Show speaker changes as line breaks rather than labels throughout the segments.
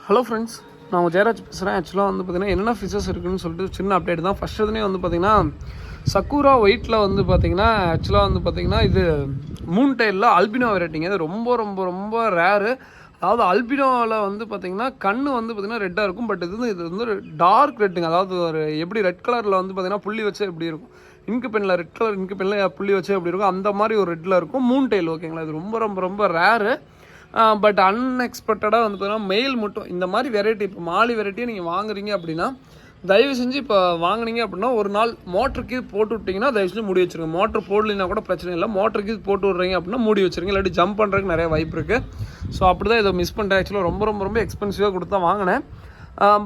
Hello friends, நான் உங்கள் ஜெயராஜ் பேசுகிறேன். ஆக்சுவலாக வந்து பார்த்திங்கன்னா என்னென்ன ஃபீச்சர்ஸ் இருக்குதுன்னு சொல்லிட்டு சின்ன அப்டேட் தான். ஃபஸ்ட் இதுலேயே வந்து பார்த்திங்கன்னா சக்கூரா ஒயிட்டில் வந்து பார்த்திங்கன்னா ஆக்சுவலாக வந்து பார்த்திங்கன்னா இது மூன் டைலில் அல்பினோ வெரைட்டிங்க. இது ரொம்ப ரொம்ப ரொம்ப ரேரு. அதாவது அல்பினோவில் வந்து பார்த்திங்கன்னா கண்ணு வந்து பார்த்திங்கன்னா ரெட்டாக இருக்கும். பட் இது வந்து டார்க் ரெட்டுங்க. அதாவது ஒரு எப்படி ரெட் கலரில் வந்து பார்த்திங்கன்னா புள்ளி வச்சு எப்படி இருக்கும், இங்கு பெண்ணில் ரெட் கலர் இங்கு பெண்ணில் புள்ளி வச்சு எப்படி இருக்கும், அந்த மாதிரி ஒரு ரெட்டில் இருக்கும் மூன் டைல். ஓகேங்களா, இது ரொம்ப ரொம்ப ரொம்ப ரேரு. பட் அன்எக்ஸ்பெக்டடாக வந்து பார்த்தீங்கன்னா மெயில் மட்டும் இந்த மாதிரி வெரைட்டி, இப்போ மாலி வெரைட்டியை நீங்கள் வாங்குறீங்க அப்படின்னா தயவு செஞ்சு இப்போ வாங்கினீங்க அப்படின்னா ஒரு நாள் மோட்டருக்கு போட்டு விட்டிங்கன்னா தயவு செஞ்சு மூடி வச்சுருங்க. மோட்டர் போடலைன்னா கூட பிரச்சனை இல்லை, மோட்டருக்கு போட்டு விட்றீங்க அப்படின்னா மூடி வச்சுருங்க. இல்லாட்டி ஜம்ப் பண்ணுறதுக்கு நிறைய வாய்ப்பு இருக்குது. ஸோ அப்படி தான் இதை மிஸ் பண்ணிட்டேன். ஆக்சுவலாக ரொம்ப ரொம்ப ரொம்ப எக்ஸ்பென்சிவாக கொடுத்து தான் வாங்கினேன்.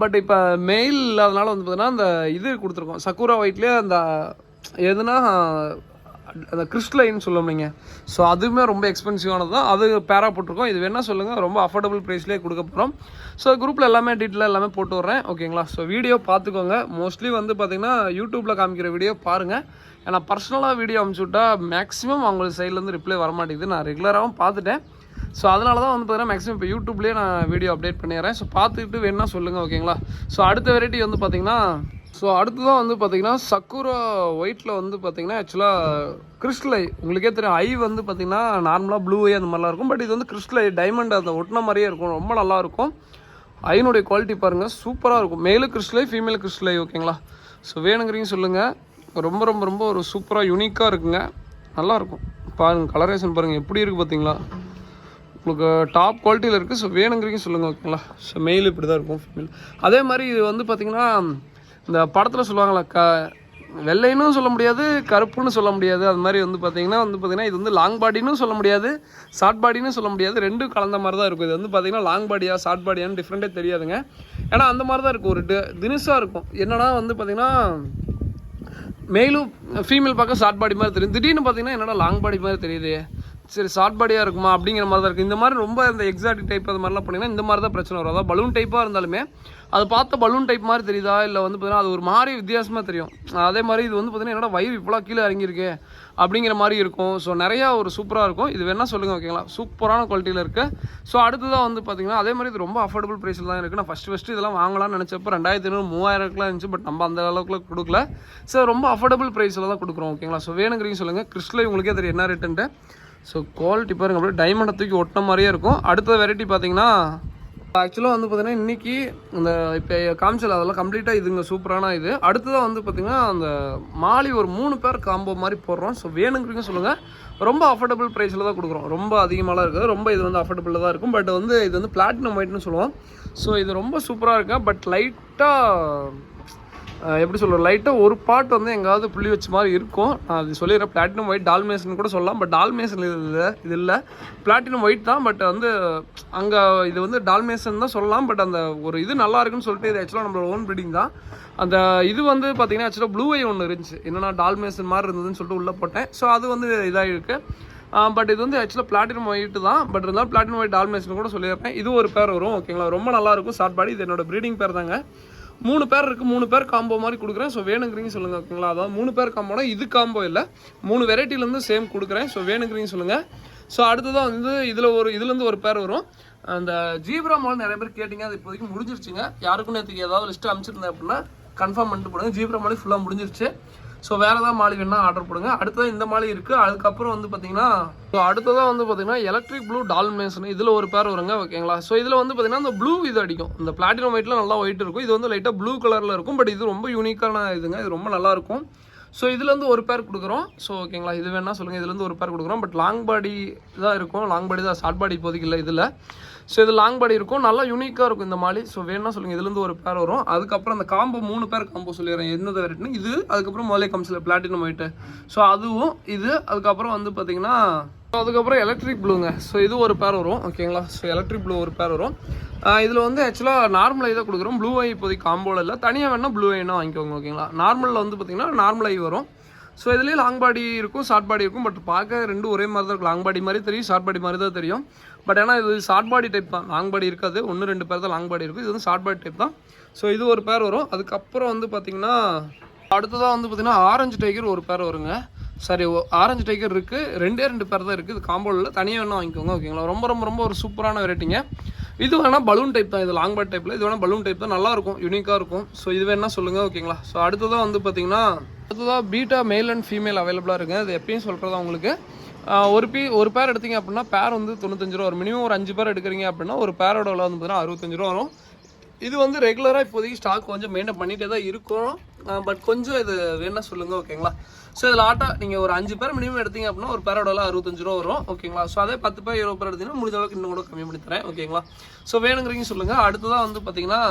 பட் இப்போ மெயில் இல்லாதனால வந்து பார்த்தீங்கன்னா அந்த இது கொடுத்துருக்கோம் சக்கூரா ஒயிட்லேயே அந்த எதுனா அந்த கிறிஸ்டலைன்னு சொல்லுவீங்க. ஸோ அதுவுமே ரொம்ப எக்ஸ்பென்சிவானது தான். அது பேரா போட்டிருக்கோம். இது வேணால் சொல்லுங்கள், ரொம்ப அஃபோர்டபுள் ப்ரைஸ்லேயே கொடுக்க போகிறோம். ஸோ குரூப்பில் எல்லாமே டீட்டெயிலாக எல்லாமே போட்டு விட்றேன். ஓகேங்களா, ஸோ வீடியோ பார்த்துக்கோங்க. மோஸ்ட்லி வந்து பார்த்திங்கன்னா யூடியூப்பில் காமிக்கிற வீடியோ பாருங்கள். ஏன்னா பர்சனலாக வீடியோ அமுச்சு விட்டால் மேக்ஸிமம் அவங்களுக்கு சைட்லேருந்து ரிப்ளை வர மாட்டேங்குது. நான் ரெகுலராகவும் பார்த்துட்டேன். ஸோ அதனால தான் வந்து பார்த்தீங்கன்னா மேக்ஸிமம் இப்போ யூடியூப்லேயே நான் வீடியோ அப்டேட் பண்ணிடுறேன். ஸோ பார்த்துக்கிட்டு வேணால் சொல்லுங்கள். ஓகேங்களா, ஸோ அடுத்த வெரைட்டி வந்து பார்த்திங்கன்னா அடுத்ததான் வந்து பார்த்திங்கன்னா சக்கூரா ஒயிட்டில் வந்து பார்த்திங்கன்னா ஆக்சுவலாக கிறிஸ்டல் ஐ உங்களுக்கே தெரியும். ஐ வந்து பார்த்திங்கன்னா நார்மலாக ப்ளூ ஐ அந்த மாதிரிலாம் இருக்கும். பட் இது வந்து கிறிஸ்டல் ஐ டைமண்ட் அந்த ஒட்டின மாதிரியே இருக்கும். ரொம்ப நல்லாயிருக்கும். ஐனுடைய குவாலிட்டி பாருங்கள், சூப்பராக இருக்கும். மேலு கிறிஸ்டல் ஐ, ஃபீமேல் கிறிஸ்டல் ஐ. ஓகேங்களா, ஸோ வேணுங்கிறீங்க சொல்லுங்கள். ரொம்ப ரொம்ப ரொம்ப ஒரு சூப்பராக யூனிக்காக இருக்குங்க. நல்லாயிருக்கும். பாருங்கள், கலரேஷன் பாருங்கள் எப்படி இருக்குது பார்த்தீங்களா. உங்களுக்கு டாப் குவாலிட்டியில் இருக்குது. ஸோ வேணுங்கிறீங்க சொல்லுங்கள். ஓகேங்களா, ஸோ மெயில் இப்படி தான் இருக்கும், ஃபீமேல் அதே மாதிரி. இது வந்து பார்த்திங்கன்னா இந்த படத்தில் சொல்லுவாங்களா, வெள்ளைன்னு சொல்ல முடியாது, கருப்புன்னு சொல்ல முடியாது. அது மாதிரி வந்து பார்த்திங்கன்னா இது வந்து லாங் பாடின்னு சொல்ல முடியாது, ஷார்ட் பாடின்னு சொல்ல முடியாது. ரெண்டும் கலந்த மாதிரி தான் இருக்கும். இது வந்து பார்த்திங்கன்னா லாங் பாடியா ஷார்ட் பாடியான்னு டிஃப்ரெண்ட்டே தெரியாதுங்க. ஏன்னா அந்த மாதிரி தான் இருக்கும். ஒரு தினுசாக இருக்கும். என்னென்னா வந்து பார்த்திங்கன்னா மேலும் ஃபீமேல் பார்க்க ஷார்ட் பாடி மாதிரி தெரியும். திடீர்னு பார்த்திங்கன்னா என்னடா லாங் பாடி மாதிரி தெரியுது, சரி ஷார்ட் பாடியாக இருக்குமா அப்படிங்கிற மாதிரி தான் இருக்குது. இந்த மாதிரி ரொம்ப இந்த எக்ஸாட்டிக் டைப் அது மாதிரிலாம் பண்ணிங்கன்னா இந்த மாதிரி தான் பிரச்சனை வரும். அதாவது பலூன் டைப்பாக இருந்தாலுமே அது பார்த்த பலூன் டைப் மாதிரி தெரியுதா, இல்லை வந்து பார்த்திங்கன்னா அது ஒரு மாதிரி வித்தியாசமாக தெரியும். அதே மாதிரி இது வந்து பார்த்திங்கன்னா என்னோட வயிறு இவ்வளோ கீழே இறங்கியிருக்கு அப்படிங்கிற மாதிரி இருக்கும். ஸோ நிறையா ஒரு சூப்பராக இருக்கும். இது வேணால் சொல்லுங்கள். ஓகேங்களா, சூப்பரான குவாலிட்டியில் இருக்குது. ஸோ அடுத்ததாக வந்து பார்த்திங்கன்னா அதே மாதிரி இது ரொம்ப அஃபோர்டபுள் ப்ரைஸில் தான் இருக்குது. நான் ஃபஸ்ட்டு இதெல்லாம் வாங்கலாம்னு நினச்சப்போ 2500 3000 இருந்துச்சு. பட் நம்ம அந்த அளவுக்குலாம் கொடுக்கல. ஸோ ரொம்ப அஃபோர்டபுள் ப்ரைஸில் தான் கொடுக்குறோம். ஓகேங்களா, ஸோ வேணுங்கிறீங்க சொல்லுங்கள். கிறிஸ்டல் உங்களுக்கே தெரியும் என்ன ரேட்டுன்ட்டு. ஸோ குவாலிட்டி பாருங்கள், அப்படியே டைமண்டை தூக்கி ஒட்டின மாதிரியே இருக்கும். அடுத்த வெரைட்டி பார்த்திங்கன்னா ஆக்சுவலாக வந்து பார்த்திங்கன்னா இன்றைக்கி இந்த இப்போ காமிச்சல் அதெல்லாம் கம்ப்ளீட்டாக இதுங்க சூப்பரான இது. அடுத்ததாக வந்து பார்த்திங்கன்னா அந்த மாலி ஒரு 3 பேர் காம்போ மாதிரி போடுறோம். ஸோ வேணுங்கிறீங்க சொல்லுங்கள். ரொம்ப அஃபோர்டபுள் ப்ரைஸில் தான் கொடுக்குறோம். ரொம்ப அதிகமாகலாம் இருக்குது. ரொம்ப இது வந்து அஃபோர்டபுளில் தான் இருக்கும். பட் வந்து இது வந்து பிளாட்டினம் ஒயிட்னு சொல்லுவோம். ஸோ இது ரொம்ப சூப்பராக இருக்கு. பட் லைட்டாக எப்படி சொல்கிறோம், லைட்டாக ஒரு பார்ட் வந்து எங்காவது புள்ளி வச்ச மாதிரி இருக்கும். நான் அது சொல்லிடுறேன். பிளாட்டினம் ஒயிட் டால்மேஷன் கூட சொல்லலாம். பட் டால்மேஷன் இது இல்லை, பிளாட்டினம் ஒயிட் தான். பட் வந்து அங்கே இது வந்து டால்மேஷன் தான் சொல்லலாம். பட் அந்த ஒரு இது நல்லா இருக்குன்னு சொல்லிட்டு இது ஆக்சுவலாக நம்மளோட ஓன் ப்ரீடிங் தான். அந்த இது வந்து பார்த்திங்கன்னா ஆக்சுவலாக ப்ளூ ஐ ஒன்று இருந்துச்சு. என்னென்னா டால்மேஷன் மாதிரி இருந்ததுன்னு சொல்லிட்டு உள்ளே போட்டேன். ஸோ அது வந்து இதாக இருக்குது. பட் இது வந்து ஆக்சுவலாக பிளாட்டினம் ஒயிட்டு தான். பட் இருந்தாலும் பிளாட்டினம் ஒயிட் டால்மேஷன் கூட சொல்லியிருப்பேன். இது ஒரு பேர் வரும். ஓகேங்களா, ரொம்ப நல்லாயிருக்கும். ஷார்ட் பாடி. இது என்னோட ப்ரீடிங் பேர் தாங்க. 3 பேர் இருக்குது. 3 பேர் காம்போ மாதிரி கொடுக்குறேன். ஸோ வேணுங்கிறீங்க சொல்லுங்கள். ஓகேங்களா, அதாவது 3 பேர் காம்போனா இது காம்போ இல்லை, 3 வெரைட்டிலேருந்து சேம் கொடுக்குறேன். ஸோ வேணுங்கிறீங்க சொல்லுங்கள். ஸோ அடுத்ததான் வந்து இதுலேருந்து ஒரு பேர் வரும். அந்த ஜீப்ரா மால் நிறைய பேர் கேட்டிங்க. அது இப்போதைக்கு முடிஞ்சிருச்சுங்க. யாருக்கும் நேற்றுக்கு ஏதாவது லிஸ்ட்டு அனுப்பிச்சிருந்தேன் அப்படின்னா கன்ஃபார்ம் பண்ணிட்டு போடுங்க. ஜீப்ரா மாலி ஃபுல்லாக முடிஞ்சிருச்சு. ஸோ வேறு ஏதாவது மாலி வேணால் ஆர்டர் போடுங்க. அடுத்ததான் இந்த மாலி இருக்குது. அதுக்கப்புறம் வந்து பார்த்திங்கன்னா அடுத்ததாக வந்து பார்த்திங்கன்னா எலக்ட்ரிக் ப்ளூ டால்மேஷன் இதில் ஒரு பேர் வருங்க. ஓகேங்களா, ஸோ இதில் வந்து பார்த்திங்கன்னா அந்த ப்ளூ இது அடிக்கும். இந்த பிளாட்டினம் ஒயிட்டில் நல்லா ஒயிட் இருக்கும். இது வந்து லைட்டாக ப்ளூ கலரில் இருக்கும். பட் இது ரொம்ப யூனிக்கான இதுங்க. இது ரொம்ப நல்லாயிருக்கும். ஸோ இதுலேருந்து ஒரு பேர் கொடுக்குறோம். ஸோ ஓகேங்களா, இது வேணால் சொல்லுங்கள். இதுலேருந்து ஒரு பேர் கொடுக்குறோம். பட் லாங் பாடி தான் இருக்கும். லாங் பாடி தான், ஷார்ட் பாடி இப்போதைக்கு இல்லை இதில். ஸோ இது லாங் பாடி இருக்கும். நல்லா யூனிக்காக இருக்கும் இந்த மாலி. ஸோ வேணால் சொல்லுங்கள். இதுலேருந்து ஒரு பேர் வரும். அதுக்கப்புறம் அந்த காம்போ 3 பேர் காம்போ சொல்லிடுறேன் எந்த வெரைட்டின்னு. இது அதுக்கப்புறம் முதலே காமிச்சில் பிளாட்டினம் ஒயிட்டு. ஸோ அதுவும் இது. அதுக்கப்புறம் வந்து பார்த்திங்கன்னா அதுக்கப்புறம் எலக்ட்ரிக் ப்ளூங்க. ஸோ இது ஒரு பேர் வரும். ஓகேங்களா, ஸோ எலக்ட்ரிக் ப்ளூ ஒரு பேர் வரும். இதில் வந்து ஆக்சுவலாக நார்மல் ஐ தான் கொடுக்குறோம். ப்ளூ ஐ இப்போதைக்கு காம்போவில் இல்லை. தனியாக வேணால் ப்ளூ ஐனா வாங்கிக்கோங்க. ஓகேங்களா, நார்மலில் வந்து பார்த்திங்கன்னா நார்மல் ஐ வரும். ஸோ இதுலேயே லாங் பாடி இருக்கும், ஷார்ட் பாடி இருக்கும். பட் பார்க்க ரெண்டும் ஒரே மாதிரி தான் இருக்கும். லாங் பாடி மாதிரி தெரியும், ஷார்ட் பாடி மாதிரி தான் தெரியும். பட் ஏன்னா இது ஷார்ட் பாடி டைப் தான், லாங் பாடி இருக்காது. 1-2 பேர் தான் லாங் பாடி இருக்கும். இது வந்து ஷார்ட் பாடி டைப் தான். ஸோ இது ஒரு பேர் வரும். அதுக்கப்புறம் வந்து பார்த்திங்கன்னா அடுத்ததாக வந்து பார்த்திங்கன்னா ஆரஞ்சு டைகர் ஒரு பேர் வருங்க. சரி, ஆரஞ்சு டைகர் இருக்குது. 2 பேர் தான் இருக்குது. இது காம்போவில் தனியாக வேணால் வாங்கிக்கோங்க. ஓகேங்களா, ரொம்ப ரொம்ப ரொம்ப ஒரு சூப்பரான வெரைட்டிங்க. இது வேணால் பலூன் டைப் தான், இது லாங் பேர்ட் டைப்பில், இது வேணால் பலூன் டைப் தான், நல்லாயிருக்கும், யூனிக்காக இருக்கும். ஸோ இது வேணா சொல்லுங்கள், ஓகேங்களா. ஸோ அடுத்ததாக வந்து பார்த்தீங்கன்னா பீட்டா மேல் அண்ட் ஃபீமேல் அவைலபிளாக இருக்குங்க. அது எப்பயும் சொல்கிறதா உங்களுக்கு ஒரு பேர் எடுத்தீங்க அப்படின்னா பேர் வந்து 95 ரூபா வரும். மினிமம் ஒரு 5 பேர் எடுக்கிறீங்க அப்படின்னா ஒரு பேரோட விலை வந்து பார்த்தீங்கன்னா 65 ரூபா வரும். இது வந்து ரெகுலராக இப்போதைக்கு ஸ்டாக் கொஞ்சம் மெயின்டைன் பண்ணிகிட்டே தான் இருக்கும். பட் கொஞ்சம் இது வேணா சொல்லுங்கள், ஓகேங்களா. ஸோ இதில் நீங்கள் ஒரு 5 பேர் மினிமம் எடுத்தீங்க அப்படின்னா ஒரு பேரோட விலை 65 ரூபா வரும், ஓகேங்களா. ஸோ அதே 10 பேர் 20 பேர் எடுத்தீங்கன்னா முடிஞ்ச அளவுக்கு இன்னும் கூட கம்மி பண்ணி தரேன், ஓகேங்களா. ஸோ வேணுங்கிறீங்க சொல்லுங்கள். அடுத்ததாக வந்து பார்த்தீங்கன்னா